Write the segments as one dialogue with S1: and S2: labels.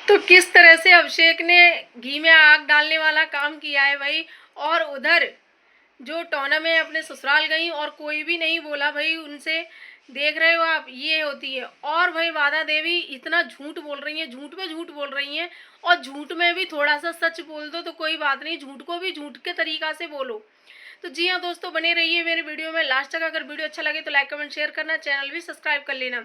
S1: तो किस तरह से अभिषेक ने घी में आग डालने वाला काम किया है भाई। और उधर जो टोना में अपने ससुराल गई और कोई भी नहीं बोला भाई उनसे। देख रहे हो आप, ये होती है। और भाई वादा देवी इतना झूठ बोल रही हैं, झूठ पे झूठ बोल रही हैं। और झूठ में भी थोड़ा सा सच बोल दो तो कोई बात नहीं, झूठ को भी झूठ के तरीका से बोलो। तो जी हाँ दोस्तों, बने रहिए मेरे वीडियो में लास्ट तक। अगर वीडियो अच्छा लगे तो लाइक कमेंट शेयर करना, चैनल भी सब्सक्राइब कर लेना।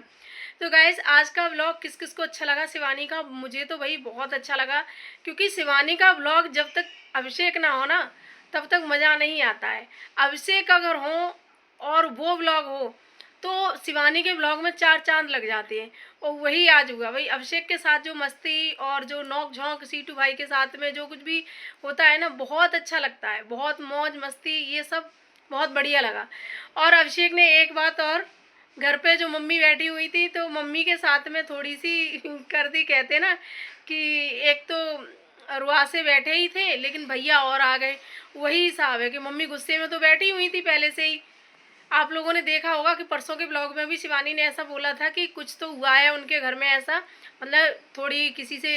S1: तो गाइस, आज का व्लॉग किस किस को अच्छा लगा शिवानी का? मुझे तो भाई बहुत अच्छा लगा, क्योंकि शिवानी का व्लॉग जब तक अभिषेक ना हो ना तब तक मज़ा नहीं आता है। अभिषेक अगर हो और वो व्लॉग हो तो शिवानी के व्लॉग में चार चांद लग जाते हैं। और वही आज हुआ भाई, अभिषेक के साथ जो मस्ती और जो नोक झोंक सीटू भाई के साथ में जो कुछ भी होता है ना, बहुत अच्छा लगता है। बहुत मौज मस्ती ये सब बहुत बढ़िया लगा। और अभिषेक ने एक बात और, घर पे जो मम्मी बैठी हुई थी तो मम्मी के साथ में थोड़ी सी कर दी, कहते ना कि एक तो रुआ से बैठे ही थे लेकिन भैया और आ गए। वही हिसाब है कि मम्मी गुस्से में तो बैठी हुई थी पहले से ही। आप लोगों ने देखा होगा कि परसों के ब्लॉग में भी शिवानी ने ऐसा बोला था कि कुछ तो हुआ है उनके घर में ऐसा, मतलब थोड़ी किसी से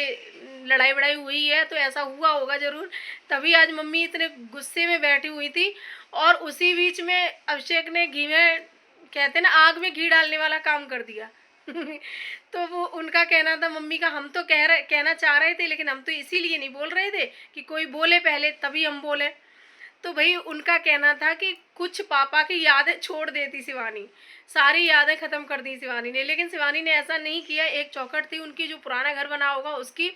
S1: लड़ाई वड़ाई हुई है तो ऐसा हुआ होगा ज़रूर, तभी आज मम्मी इतने गुस्से में बैठी हुई थी। और उसी बीच में अभिषेक ने घी में, कहते ना आग में घी डालने वाला काम कर दिया। तो वो उनका कहना था मम्मी का, हम तो कहना चाह रहे थे लेकिन हम तो इसीलिए नहीं बोल रहे थे कि कोई बोले पहले तभी हम बोले। तो भाई उनका कहना था कि कुछ पापा की यादें छोड़ देती शिवानी, सारी यादें ख़त्म कर दी शिवानी ने। लेकिन शिवानी ने ऐसा नहीं किया। एक चौखट थी उनकी, जो पुराना घर बना होगा उसकी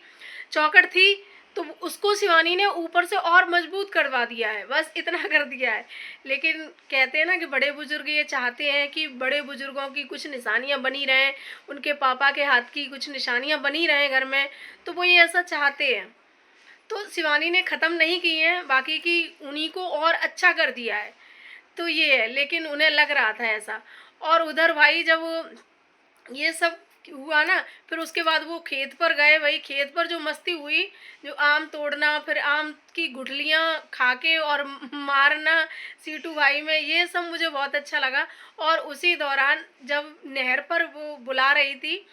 S1: चौखट थी, तो उसको शिवानी ने ऊपर से और मजबूत करवा दिया है, बस इतना कर दिया है। लेकिन कहते हैं ना कि बड़े बुजुर्ग ये चाहते हैं कि बड़े बुजुर्गों की कुछ निशानियां बनी रहें, उनके पापा के हाथ की कुछ निशानियां बनी रहें घर में, तो वो ये ऐसा चाहते हैं। तो शिवानी ने ख़त्म नहीं की है, बाकी की उन्हीं को और अच्छा कर दिया है। तो ये है, लेकिन उन्हें लग रहा था ऐसा। और उधर भाई जब ये सब हुआ ना, फिर उसके बाद वो खेत पर गए। भाई खेत पर जो मस्ती हुई, जो आम तोड़ना, फिर आम की गुठलियाँ खा के और मारना सीटू भाई में, ये सब मुझे बहुत अच्छा लगा। और उसी दौरान जब नहर पर वो बुला रही थी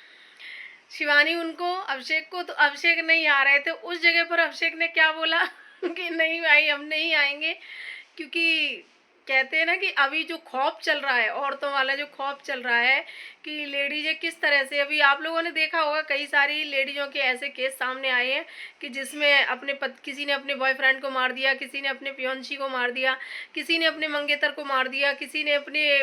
S1: शिवानी उनको, अभिषेक को, तो अभिषेक नहीं आ रहे थे उस जगह पर। अभिषेक ने क्या बोला कि नहीं भाई हम नहीं आएंगे, क्योंकि कहते हैं ना कि अभी जो खौफ चल रहा है, औरतों वाला जो खौफ चल रहा है कि लेडीज़ें किस तरह से, अभी आप लोगों ने देखा होगा कई सारी लेडीज़ों के ऐसे केस सामने आए हैं कि जिसमें किसी ने अपने बॉयफ्रेंड को मार दिया, किसी ने अपने पियोंसी को मार दिया, किसी ने अपने मंगेतर को मार दिया, किसी ने अपने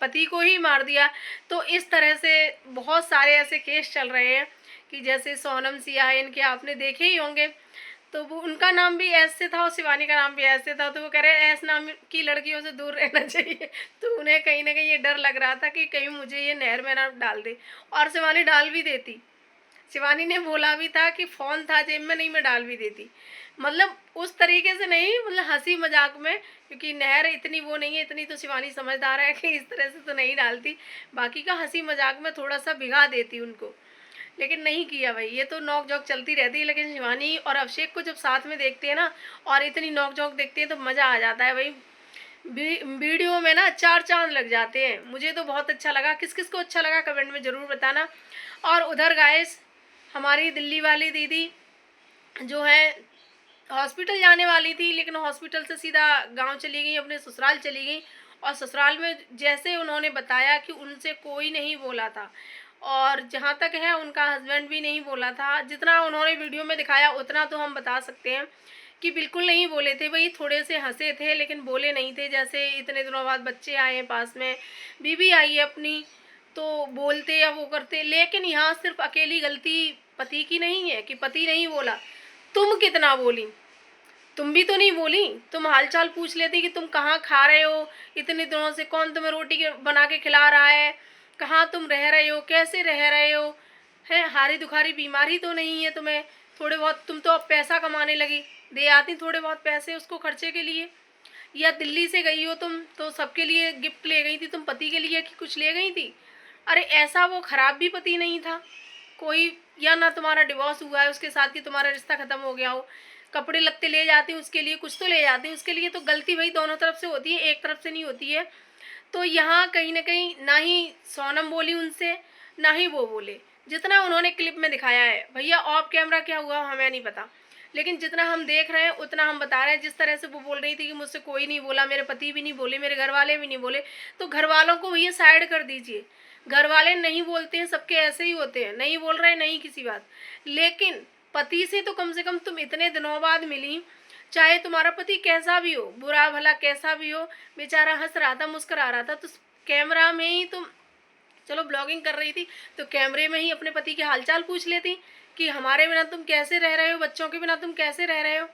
S1: पति को ही मार दिया। तो इस तरह से बहुत सारे ऐसे केस चल रहे हैं कि जैसे सोनम सिया है, इनके आपने देखे ही होंगे। तो वो उनका नाम भी एस से था और शिवानी का नाम भी एस से था, तो वो कह रहे हैं एस नाम की लड़कियों से दूर रहना चाहिए। तो उन्हें कहीं ना कहीं ये डर लग रहा था कि कहीं मुझे ये नहर में ना डाल दे। और शिवानी डाल भी देती। शिवानी ने बोला भी था कि फ़ोन था जेब में, नहीं मैं डाल भी देती। मतलब उस तरीके से नहीं, मतलब हंसी मजाक में, क्योंकि नहर इतनी वो नहीं है, इतनी तो शिवानी समझदार है कि इस तरह से तो नहीं डालती। बाकी का हंसी मजाक में थोड़ा सा भिगा देती उनको, लेकिन नहीं किया भाई। ये तो नोक झोंक चलती रहती है, लेकिन शिवानी और अभिषेक को जब साथ में देखते हैं ना और इतनी नोक झोंक देखते हैं तो मज़ा आ जाता है भाई। वीडियो में ना चार चांद लग जाते हैं। मुझे तो बहुत अच्छा लगा। किस किस को अच्छा लगा कमेंट में ज़रूर बताना। और उधर गाइस, हमारी दिल्ली वाली दीदी जो है हॉस्पिटल जाने वाली थी, लेकिन हॉस्पिटल से सीधा गांव चली गई, अपने ससुराल चली गई। और ससुराल में जैसे उन्होंने बताया कि उनसे कोई नहीं बोला था, और जहाँ तक है उनका हस्बैंड भी नहीं बोला था। जितना उन्होंने वीडियो में दिखाया उतना तो हम बता सकते हैं कि बिल्कुल नहीं बोले थे भाई। थोड़े से हंसे थे लेकिन बोले नहीं थे। जैसे इतने दिनों बाद बच्चे आए हैं पास में, बीवी आई है अपनी, तो बोलते या वो करते। लेकिन यहाँ सिर्फ अकेली गलती पति की नहीं है कि पति नहीं बोला। तुम कितना बोली? तुम भी तो नहीं बोली। तुम हालचाल पूछ लेती कि तुम कहाँ खा रहे हो इतने दिनों से, कौन तुम्हें रोटी बना के खिला रहा है, कहाँ तुम रह रहे हो, कैसे रह रहे हो, है हारी दुखारी बीमारी तो नहीं है तुम्हें? थोड़े बहुत तुम तो अब पैसा कमाने लगी, दे आती थोड़े बहुत पैसे उसको खर्चे के लिए। या दिल्ली से गई हो तुम तो सबके लिए गिफ्ट ले गई थी, तुम पति के लिए कि कुछ ले गई थी? अरे ऐसा वो खराब भी पति नहीं था कोई, या ना तुम्हारा डिवोर्स हुआ है उसके साथ कि तुम्हारा रिश्ता ख़त्म हो गया हो। कपड़े लत्ते ले जाती हूँ उसके लिए, कुछ तो ले जाती हूँ उसके लिए। तो गलती भाई दोनों तरफ से होती है, एक तरफ से नहीं होती है। तो यहाँ कहीं ना कहीं ना ही सोनम बोली उनसे, ना ही वो बोले। जितना उन्होंने क्लिप में दिखाया है भैया, ऑफ कैमरा क्या हुआ हमें नहीं पता, लेकिन जितना हम देख रहे हैं उतना हम बता रहे हैं। जिस तरह से वो बोल रही थी कि मुझसे कोई नहीं बोला, मेरे पति भी नहीं बोले, मेरे घर वाले भी नहीं बोले, तो घर वालों को भैया साइड कर दीजिए। घर वाले नहीं बोलते हैं, सबके ऐसे ही होते हैं, नहीं बोल रहे नहीं किसी बात, लेकिन पति से तो कम से कम तुम इतने दिनों बाद मिली, चाहे तुम्हारा पति कैसा भी हो, बुरा भला कैसा भी हो, बेचारा हंस रहा था, मुस्कुरा रहा था, तो कैमरा में ही तुम, चलो ब्लॉगिंग कर रही थी तो कैमरे में ही अपने पति के हालचाल पूछ लेती कि हमारे बिना तुम कैसे रह रहे हो, बच्चों के बिना तुम कैसे रह रहे हो,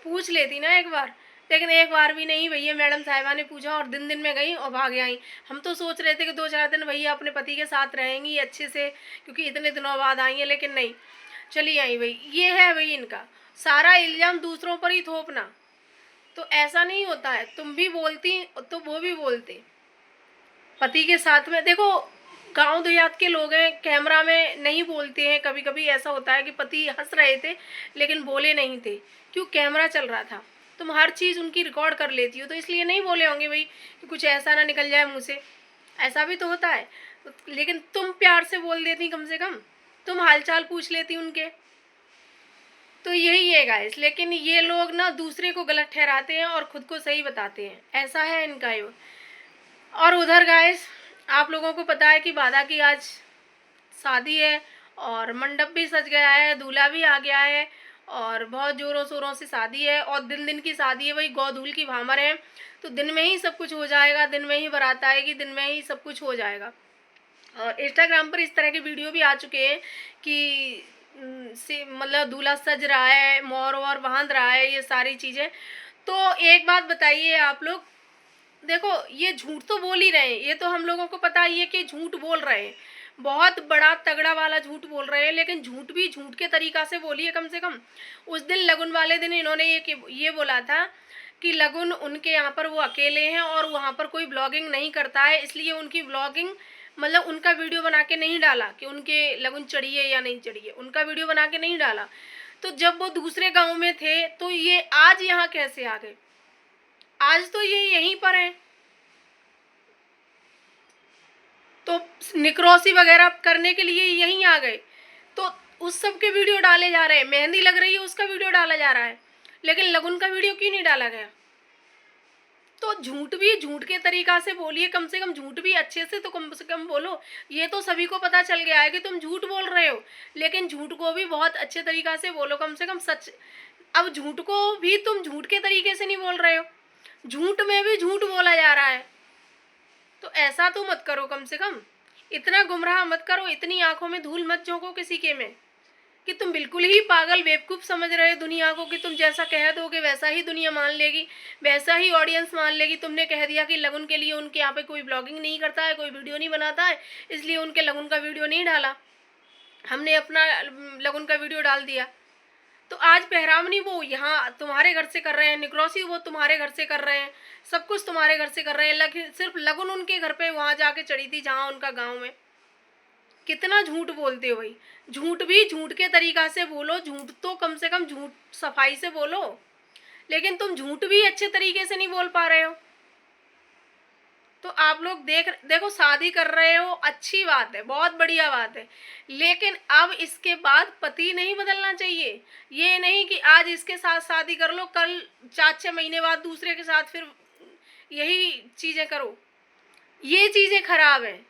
S1: पूछ लेती ना एक बार। लेकिन एक बार भी नहीं भैया, मैडम साहिबा ने पूछा और दिन दिन में गई और भाग आई। हम तो सोच रहे थे कि 2-4 दिन भैया अपने पति के साथ रहेंगी अच्छे से, क्योंकि इतने दिनों बाद आई हैं, लेकिन नहीं, चली आई भाई। ये है भाई इनका सारा इल्ज़ाम दूसरों पर ही थोपना, तो ऐसा नहीं होता है। तुम भी बोलती तो वो भी बोलते पति के साथ में। देखो गांव देहात के लोग हैं, कैमरा में नहीं बोलते हैं, कभी कभी ऐसा होता है कि पति हंस रहे थे लेकिन बोले नहीं थे, क्यों, कैमरा चल रहा था। तुम हर चीज़ उनकी रिकॉर्ड कर लेती हो तो इसलिए नहीं बोले होंगे भाई कि कुछ ऐसा ना निकल जाए मुँह से, ऐसा भी तो होता है। लेकिन तुम प्यार से बोल देती, कम से कम तुम हालचाल पूछ लेती उनके। तो यही है गाइस, लेकिन ये लोग ना दूसरे को गलत ठहराते हैं और खुद को सही बताते हैं, ऐसा है इनका ये। और उधर गाइस आप लोगों को पता है कि बाधा की आज शादी है और मंडप भी सज गया है, दूल्हा भी आ गया है और बहुत ज़ोरों शोरों से शादी है और दिन दिन की शादी है, वही गौधूल की भामर है, तो दिन में ही सब कुछ हो जाएगा, दिन में ही बारात आएगी, दिन में ही सब कुछ हो जाएगा। और इंस्टाग्राम पर इस तरह के वीडियो भी आ चुके हैं कि से मतलब दूल्हा सज रहा है, मोर और बांध रहा है, ये सारी चीज़ें। तो एक बात बताइए आप लोग, देखो ये झूठ तो बोल ही रहे हैं, ये तो हम लोगों को पता ही है कि झूठ बोल रहे हैं, बहुत बड़ा तगड़ा वाला झूठ बोल रहे हैं, लेकिन झूठ भी झूठ के तरीका से बोलिए कम से कम। उस दिन लगन वाले दिन इन्होंने ये बोला था कि लगन उनके यहाँ पर वो अकेले हैं और वहाँ पर कोई ब्लॉगिंग नहीं करता है, इसलिए उनकी ब्लॉगिंग मतलब उनका वीडियो बना के नहीं डाला कि उनके लगन चढ़ी है या नहीं चढ़ी है, उनका वीडियो बना के नहीं डाला। तो जब वो दूसरे गाँव में थे तो ये आज यहाँ कैसे आ गए, आज तो ये यहीं पर हैं, तो निक्रोसी वगैरह करने के लिए यहीं आ गए, तो उस सब के वीडियो डाले जा रहे हैं, मेहंदी लग रही है उसका वीडियो डाला जा रहा है, लेकिन लगन का वीडियो क्यों नहीं डाला गया। तो झूठ भी झूठ के तरीका से बोलिए, कम से कम झूठ भी अच्छे से तो कम से कम बोलो। ये तो सभी को पता चल गया है कि तुम झूठ बोल रहे हो, लेकिन झूठ को भी बहुत अच्छे तरीका से बोलो, कम से कम सच। अब झूठ को भी तुम झूठ के तरीके से नहीं बोल रहे हो, झूठ में भी झूठ बोला जा रहा है, तो ऐसा तो मत करो, कम से कम इतना गुमराह मत करो, इतनी आंखों में धूल मत झोंको किसी के में कि तुम बिल्कुल ही पागल बेवकूफ़ समझ रहे हो दुनिया को, कि तुम जैसा कह दोगे वैसा ही दुनिया मान लेगी, वैसा ही ऑडियंस मान लेगी। तुमने कह दिया कि लगन के लिए उनके यहाँ पे कोई ब्लॉगिंग नहीं करता है, कोई वीडियो नहीं बनाता है, इसलिए उनके लगन का वीडियो नहीं डाला, हमने अपना लगन का वीडियो डाल दिया। तो आज पहरावनी वो यहाँ तुम्हारे घर से कर रहे हैं, निक्रोसी वो तुम्हारे घर से कर रहे हैं, सब कुछ तुम्हारे घर से कर रहे हैं, लेकिन सिर्फ लगन उनके घर पे वहाँ जाके चढ़ी थी जहाँ उनका गाँव में। कितना झूठ बोलते हो भाई, झूठ भी झूठ के तरीका से बोलो, झूठ तो कम से कम झूठ सफाई से बोलो, लेकिन तुम झूठ भी अच्छे तरीके से नहीं बोल पा रहे हो। तो आप लोग देखो शादी कर रहे हो, अच्छी बात है, बहुत बढ़िया बात है, लेकिन अब इसके बाद पति नहीं बदलना चाहिए। ये नहीं कि आज इसके साथ शादी कर लो, कल 4-6 महीने बाद दूसरे के साथ फिर यही चीज़ें करो, ये चीज़ें खराब हैं।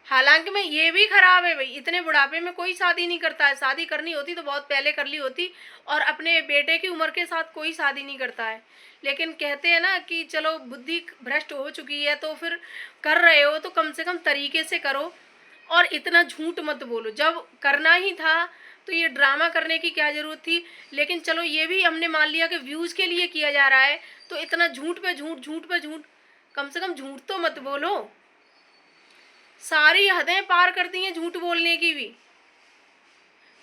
S1: हालांकि मैं ये भी खराब है भाई, इतने बुढ़ापे में कोई शादी नहीं करता है, शादी करनी होती तो बहुत पहले कर ली होती, और अपने बेटे की उम्र के साथ कोई शादी नहीं करता है। लेकिन कहते हैं ना कि चलो बुद्धि भ्रष्ट हो चुकी है तो फिर कर रहे हो तो कम से कम तरीके से करो और इतना झूठ मत बोलो। जब करना ही था तो ये ड्रामा करने की क्या ज़रूरत थी, लेकिन चलो ये भी हमने मान लिया कि व्यूज़ के लिए किया जा रहा है, तो इतना झूठ पे झूठ, झूठ पे झूठ, कम से कम झूठ तो मत बोलो। सारी हदें पार कर दी हैं झूठ बोलने की भी।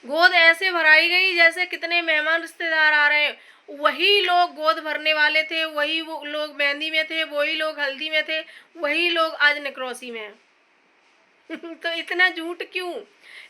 S1: गोद ऐसे भराई गई जैसे कितने मेहमान रिश्तेदार आ रहे हैं, वही लोग गोद भरने वाले थे, वही वो लोग मेहंदी में थे, वही लोग हल्दी में थे, वही लोग आज निक्रोसी में हैं। तो इतना झूठ क्यों,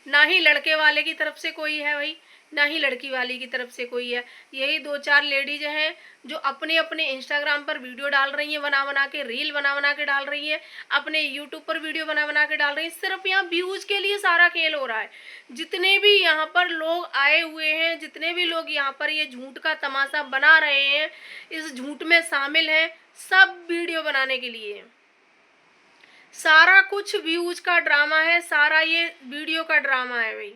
S1: ना ही लड़के वाले की तरफ से कोई है भाई, ना ही लड़की वाली की तरफ से कोई है। यही 2-4 लेडीज हैं जो अपने अपने इंस्टाग्राम पर वीडियो डाल रही हैं, बना बना के रील बना बना के डाल रही हैं, अपने यूट्यूब पर वीडियो बना बना के डाल रही हैं। सिर्फ यहाँ व्यूज के लिए सारा खेल हो रहा है। जितने भी यहाँ पर लोग आए हुए हैं, जितने भी लोग यहाँ पर ये झूठ का तमाशा बना रहे हैं, इस झूठ में शामिल हैं, सब वीडियो बनाने के लिए है। सारा कुछ व्यूज का ड्रामा है, सारा ये वीडियो का ड्रामा है भाई।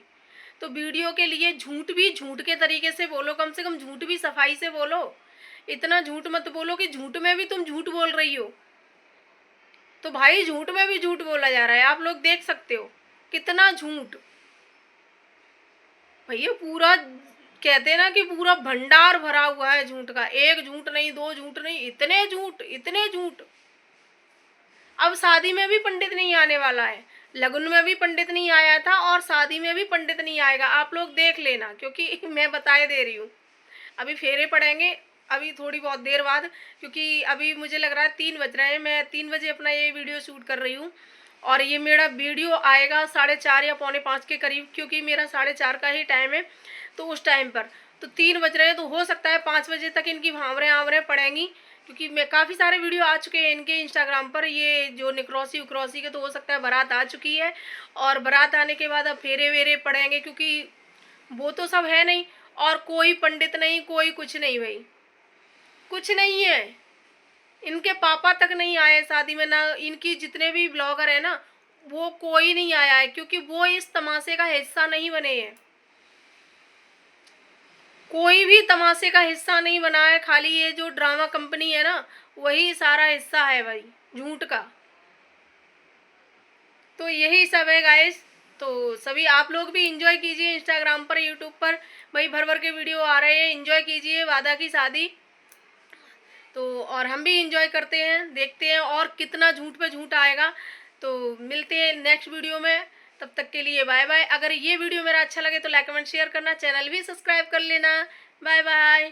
S1: तो वीडियो के लिए झूठ भी झूठ के तरीके से बोलो, कम से कम झूठ भी सफाई से बोलो। इतना झूठ मत बोलो कि झूठ में भी तुम झूठ बोल रही हो। तो भाई झूठ में भी झूठ बोला जा रहा है, आप लोग देख सकते हो कितना झूठ। भैया पूरा कहते हैं ना कि पूरा भंडार भरा हुआ है झूठ का। एक झूठ नहीं, दो झूठ नहीं, इतने झूठ, इतने झूठ। अब शादी में भी पंडित नहीं आने वाला है, लगन में भी पंडित नहीं आया था और शादी में भी पंडित नहीं आएगा। आप लोग देख लेना, क्योंकि मैं बताए दे रही हूँ। अभी फेरे पड़ेंगे अभी थोड़ी बहुत देर बाद, क्योंकि अभी मुझे लग रहा है 3 बज रहे हैं। मैं 3 बजे अपना ये वीडियो शूट कर रही हूँ और ये मेरा वीडियो आएगा 4:30 या 4:45 के करीब, क्योंकि मेरा 4:30 का ही टाइम है। तो उस टाइम पर तो 3 बज रहे हैं, तो हो सकता है 5 बजे तक इनकी भांवरें पड़ेंगी, क्योंकि मैं काफ़ी सारे वीडियो आ चुके हैं इनके इंस्टाग्राम पर, ये जो निकरौसी उकरौसी के। तो हो सकता है बारात आ चुकी है और बारात आने के बाद अब फेरे वेरे पड़ेंगे, क्योंकि वो तो सब है नहीं और कोई पंडित नहीं, कोई कुछ नहीं भाई, कुछ नहीं है। इनके पापा तक नहीं आए शादी में, ना इनकी जितने भी ब्लॉगर है ना, वो कोई नहीं आया है, क्योंकि वो इस तमाशे का हिस्सा नहीं बने हैं। कोई भी तमाशे का हिस्सा नहीं बना है, खाली ये जो ड्रामा कंपनी है ना, वही सारा हिस्सा है भाई झूठ का। तो यही सब है गाइस। तो सभी आप लोग भी इंजॉय कीजिए इंस्टाग्राम पर, यूट्यूब पर भाई भर भर के वीडियो आ रहे हैं, इंजॉय कीजिए वादा की शादी। तो और हम भी इंजॉय करते हैं, देखते हैं और कितना झूठ पे झूठ आएगा। तो मिलते हैं नेक्स्ट वीडियो में, तब तक के लिए बाय बाय। अगर ये वीडियो मेरा अच्छा लगे तो लाइक कमेंट शेयर करना, चैनल भी सब्सक्राइब कर लेना। Bye bye.